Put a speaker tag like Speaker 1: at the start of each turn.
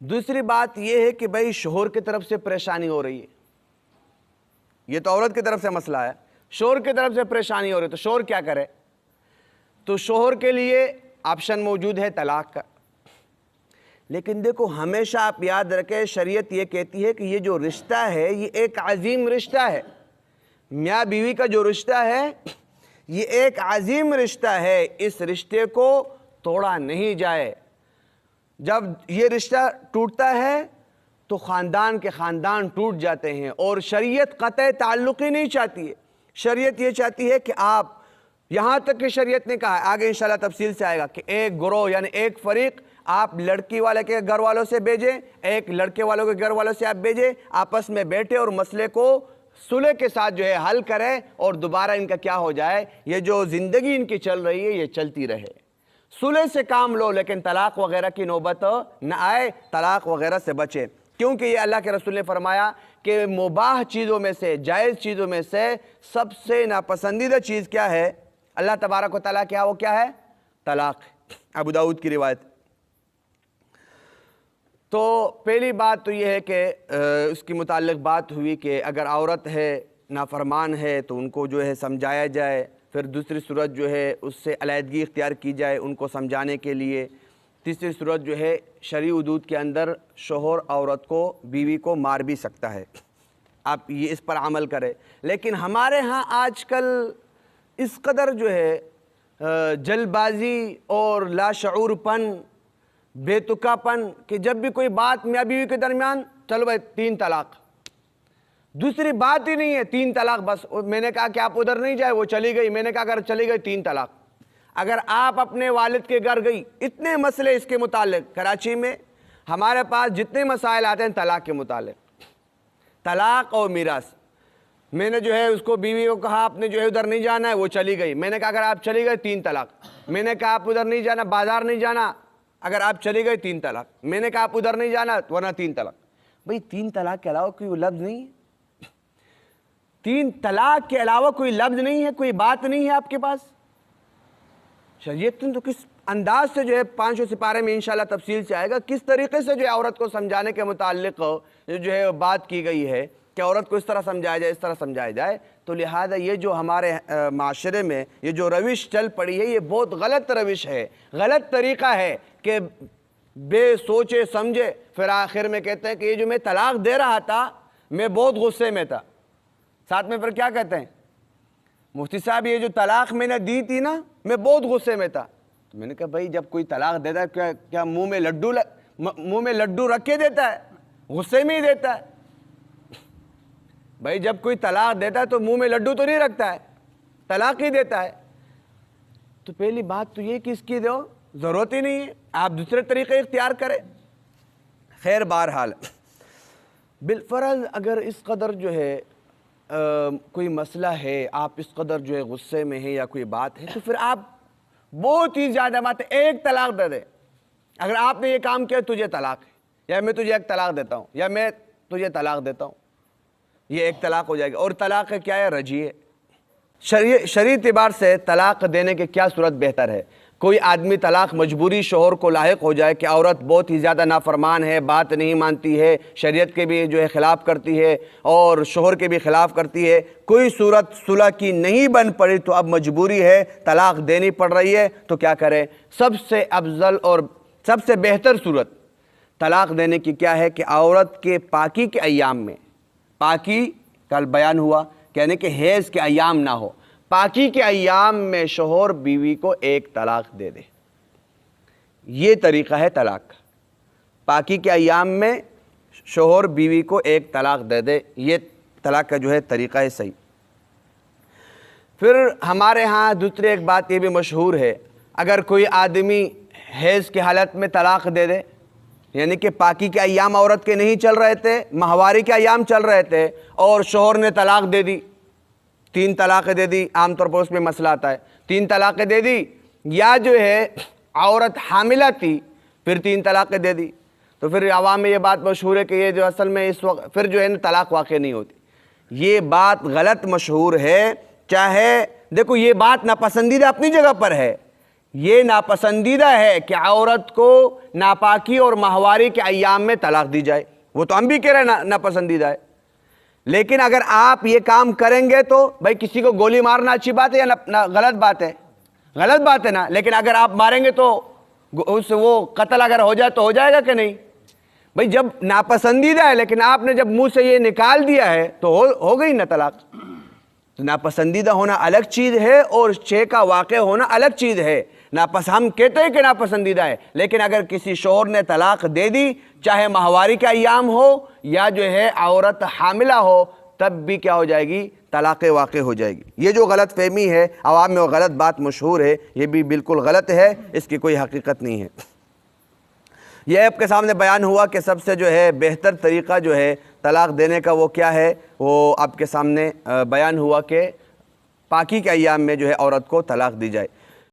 Speaker 1: دوسری بات یہ ہے کہ بھائی شوہر کی طرف سے پریشانی ہو رہی ہے، یہ تو عورت کی طرف سے مسئلہ ہے، شوہر کی طرف سے پریشانی ہو رہی ہے تو شوہر کیا کرے؟ تو شوہر کے لیے آپشن موجود ہے طلاق کا، لیکن دیکھو ہمیشہ آپ یاد رکھیں شریعت یہ کہتی ہے کہ یہ جو رشتہ ہے یہ ایک عظیم رشتہ ہے، میاں بیوی کا جو رشتہ ہے یہ ایک عظیم رشتہ ہے، اس رشتے کو توڑا نہیں جائے۔ جب یہ رشتہ ٹوٹتا ہے تو خاندان کے خاندان ٹوٹ جاتے ہیں، اور شریعت قطع تعلق ہی نہیں چاہتی ہے، شریعت یہ چاہتی ہے کہ آپ، یہاں تک کہ شریعت نے کہا ہے، آگے انشاءاللہ تفصیل سے آئے گا، کہ ایک گروہ یعنی ایک فریق آپ لڑکی والے کے گھر والوں سے بھیجیں، ایک لڑکے والوں کے گھر والوں سے آپ بھیجیں، آپس میں بیٹھے اور مسئلے کو صلح کے ساتھ جو ہے حل کریں، اور دوبارہ ان کا کیا ہو جائے، یہ جو زندگی ان کی چل رہی ہے یہ چلتی رہے۔ صلح سے کام لو، لیکن طلاق وغیرہ کی نوبت نہ آئے، طلاق وغیرہ سے بچے، کیونکہ یہ اللہ کے رسول نے فرمایا کہ مباح چیزوں میں سے، جائز چیزوں میں سے سب سے ناپسندیدہ چیز کیا ہے؟ اللہ تبارک و تعالیٰ کیا، وہ کیا ہے؟ طلاق۔ ابو داؤد کی روایت۔ تو پہلی بات تو یہ ہے کہ اس کی متعلق بات ہوئی کہ اگر عورت ہے، نافرمان ہے، تو ان کو جو ہے سمجھایا جائے، پھر دوسری صورت جو ہے اس سے علیحدگی اختیار کی جائے ان کو سمجھانے کے لیے، تیسری صورت جو ہے شرعی حدود کے اندر شوہر عورت کو، بیوی کو مار بھی سکتا ہے، آپ یہ اس پر عمل کریں۔ لیکن ہمارے ہاں آج کل اس قدر جو ہے جلد بازی اور لاشعور پن، بے تکا پن، کہ جب بھی کوئی بات میاں بیوی کے درمیان، چلو بھائی 3 طلاق، دوسری بات ہی نہیں ہے، 3 طلاق بس۔ میں نے کہا کہ آپ ادھر نہیں جائے، وہ چلی گئی، میں نے کہا اگر چلی گئی 3 طلاق۔ اگر آپ اپنے والد کے گھر گئی، اتنے مسئلے اس کے متعلق، کراچی میں ہمارے پاس جتنے مسائل آتے ہیں طلاق کے متعلق، طلاق اور میراث، میں نے جو ہے اس کو بیوی کو کہا آپ نے جو ہے ادھر نہیں جانا ہے، وہ چلی گئی، میں نے کہا اگر آپ چلی گئی 3 طلاق، میں نے کہا آپ ادھر نہیں جانا، بازار نہیں جانا، اگر آپ چلی گئی 3 طلاق، میں نے کہا آپ ادھر نہیں جانا ورنہ 3 طلاق۔ بھئی 3 طلاق کے علاوہ کوئی لفظ نہیں ہے، 3 طلاق کے علاوہ کوئی لفظ نہیں ہے، کوئی بات نہیں ہے آپ کے پاس۔ شریعت نے تو کس انداز سے جو ہے 5 سپارے میں انشاءاللہ تفصیل سے آئے گا، کس طریقے سے جو ہے عورت کو سمجھانے کے متعلق جو ہے بات کی گئی ہے کہ عورت کو اس طرح سمجھایا جائے، اس طرح سمجھایا جائے۔ تو لہذا یہ جو ہمارے معاشرے میں یہ جو روش چل پڑی ہے یہ بہت غلط روش ہے، غلط طریقہ ہے کہ بے سوچے سمجھے پھر آخر میں کہتے ہیں کہ یہ جو میں طلاق دے رہا تھا میں بہت غصے میں تھا، ساتھ میں پھر کیا کہتے ہیں؟ مفتی صاحب یہ جو طلاق میں نے دی تھی نا میں بہت غصے میں تھا۔ تو میں نے کہا بھائی جب کوئی طلاق دیتا ہے کیا منہ میں لڈو رکھ کے دیتا ہے؟ غصے میں ہی دیتا ہے؟ بھائی جب کوئی طلاق دیتا ہے تو منہ میں لڈو تو نہیں رکھتا ہے، طلاق ہی دیتا ہے۔ تو پہلی بات تو یہ کہ اس کی دو ضرورت ہی نہیں ہے، آپ دوسرے طریقے اختیار کریں۔ خیر بہرحال بالفرض اگر اس قدر جو ہے کوئی مسئلہ ہے، آپ اس قدر جو ہے غصے میں ہیں یا کوئی بات ہے، تو پھر آپ بہت ہی زیادہ بات ہے 1 طلاق دے دیں۔ اگر آپ نے یہ کام کیا تجھے طلاق ہے، یا میں تجھے 1 طلاق دیتا ہوں، یا میں تجھے طلاق دیتا ہوں، یہ 1 طلاق ہو جائے گی۔ اور طلاق کیا ہے؟ رجعی ہے۔ شرعی اعتبار سے طلاق دینے کے کیا صورت بہتر ہے؟ کوئی آدمی طلاق مجبوری شوہر کو لاحق ہو جائے کہ عورت بہت ہی زیادہ نافرمان ہے، بات نہیں مانتی ہے، شریعت کے بھی جو ہے خلاف کرتی ہے اور شوہر کے بھی خلاف کرتی ہے، کوئی صورت صلح کی نہیں بن پڑی تو اب مجبوری ہے، طلاق دینی پڑ رہی ہے، تو کیا کرے؟ سب سے افضل اور سب سے بہتر صورت طلاق دینے کی کیا ہے کہ عورت کے پاکی کے ایام میں، پاکی کل بیان ہوا یعنی کہ حیض کے ایام نہ ہو، پاکی کے ایام میں شوہر بیوی کو 1 طلاق دے دے، یہ طریقہ ہے طلاق کا۔ پاکی کے ایام میں شوہر بیوی کو 1 طلاق دے دے، یہ طلاق کا جو ہے طریقہ ہے صحیح۔ پھر ہمارے ہاں دوسری ایک بات یہ بھی مشہور ہے، اگر کوئی آدمی حیض کی حالت میں طلاق دے دے، یعنی کہ پاکی کے ایام عورت کے نہیں چل رہے تھے، ماہواری کے ایام چل رہے تھے اور شوہر نے طلاق دے دی، 3 طلاقیں دے دی، عام طور پر اس میں مسئلہ آتا ہے، 3 طلاقیں دے دی، یا جو ہے عورت حاملہ تھی پھر 3 طلاقیں دے دی، تو پھر عوام میں یہ بات مشہور ہے کہ یہ جو اصل میں اس وقت پھر جو ہے طلاق واقع نہیں ہوتی۔ یہ بات غلط مشہور ہے، چاہے دیکھو یہ بات ناپسندیدہ اپنی جگہ پر ہے، یہ ناپسندیدہ ہے کہ عورت کو ناپاکی اور ماہواری کے ایام میں طلاق دی جائے، وہ تو ہم بھی کہہ رہے ہیں ناپسندیدہ ہے، لیکن اگر آپ یہ کام کریں گے تو بھائی کسی کو گولی مارنا اچھی بات ہے یا غلط بات ہے؟ غلط بات ہے نا، لیکن اگر آپ ماریں گے تو وہ قتل اگر ہو جائے تو ہو جائے گا کہ نہیں؟ بھائی جب ناپسندیدہ ہے لیکن آپ نے جب منہ سے یہ نکال دیا ہے تو ہو گئی نا طلاق۔ ناپسندیدہ ہونا الگ چیز ہے اور شے کا واقع ہونا الگ چیز ہے۔ ہم کہتے ہیں کہ ناپسندیدہ ہے، لیکن اگر کسی شوہر نے طلاق دے دی، چاہے ماہواری کا ایام ہو یا جو ہے عورت حاملہ ہو، تب بھی کیا ہو جائے گی؟ طلاق واقع ہو جائے گی۔ یہ جو غلط فہمی ہے عوام میں، وہ غلط بات مشہور ہے، یہ بھی بالکل غلط ہے، اس کی کوئی حقیقت نہیں ہے۔ یہ آپ کے سامنے بیان ہوا کہ سب سے جو ہے بہتر طریقہ جو ہے طلاق دینے کا وہ کیا ہے، وہ آپ کے سامنے بیان ہوا کہ پاکی کے ایام میں جو ہے عورت کو طلاق دی جائے۔